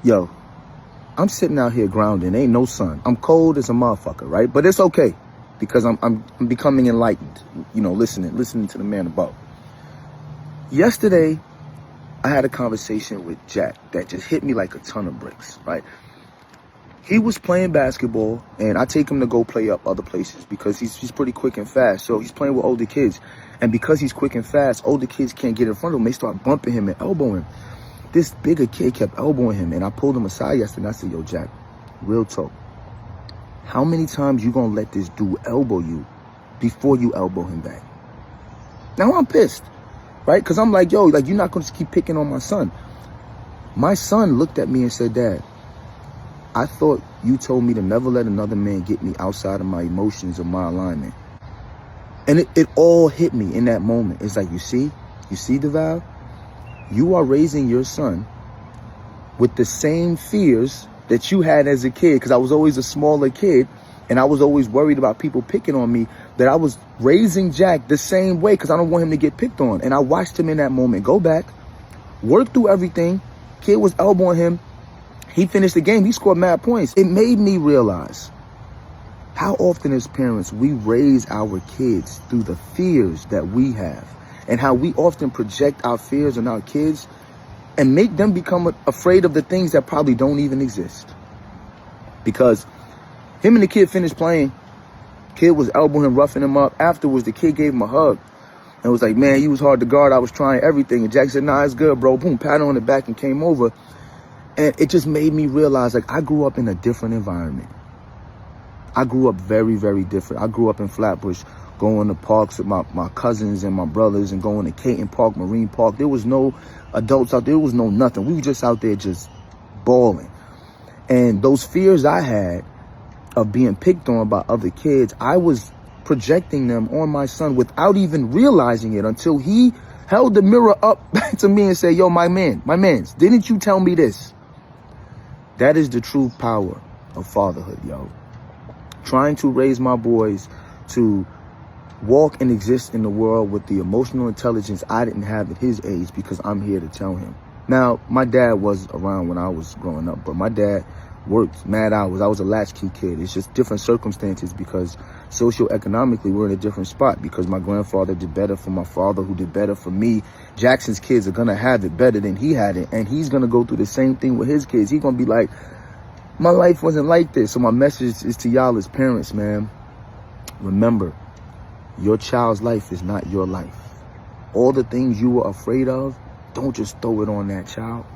Yo, I'm sitting out here grounding. Ain't no sun. I'm cold as a motherfucker, right? But it's okay because I'm becoming enlightened. You know, listening to the man above. Yesterday, I had a conversation with Jack that just hit me like a ton of bricks, right? He was playing basketball, and I take him to go play up other places because he's pretty quick and fast. So he's playing with older kids. And because he's quick and fast, older kids can't get in front of him. They start bumping him and elbowing him. This bigger kid kept elbowing him, and I pulled him aside yesterday, and I said, yo, Jack, real talk. How many times you gonna let this dude elbow you before you elbow him back? Now I'm pissed, right? Because I'm like, yo, like, you're not gonna just keep picking on my son. My son looked at me and said, Dad, I thought you told me to never let another man get me outside of my emotions or my alignment. And it all hit me in that moment. It's like, you see, DeVal? You are raising your son with the same fears that you had as a kid, because I was always a smaller kid and I was always worried about people picking on me, that I was raising Jack the same way because I don't want him to get picked on. And I watched him in that moment go back, work through everything. Kid was elbowing him. He finished the game. He scored mad points. It made me realize how often as parents we raise our kids through the fears that we have, and how we often project our fears on our kids and make them become afraid of the things that probably don't even exist. Because him and the kid finished playing. Kid was elbowing him, roughing him up. Afterwards, the kid gave him a hug and was like, man, you was hard to guard. I was trying everything. And Jack said, nah, it's good, bro. Boom, pat on the back and came over. And it just made me realize, like, I grew up in a different environment. I grew up very, very different. I grew up in Flatbush, going to parks with my cousins and my brothers, and going to Caton Park, Marine Park. There was no adults out there. There was no nothing. We were just out there just balling. And those fears I had of being picked on by other kids, I was projecting them on my son without even realizing it, until he held the mirror up to me and said, yo, my mans, didn't you tell me this? That is the true power of fatherhood, yo. Trying to raise my boys to walk and exist in the world with the emotional intelligence I didn't have at his age, because I'm here to tell him. Now, my dad was around when I was growing up, but my dad worked mad hours. I was a latchkey kid. It's just different circumstances, because socioeconomically we're in a different spot, because my grandfather did better for my father, who did better for me. Jackson's kids are going to have it better than he had it, and he's going to go through the same thing with his kids. He's going to be like, my life wasn't like this. So my message is to y'all as parents, man. Remember, your child's life is not your life. All the things you were afraid of, don't just throw it on that child.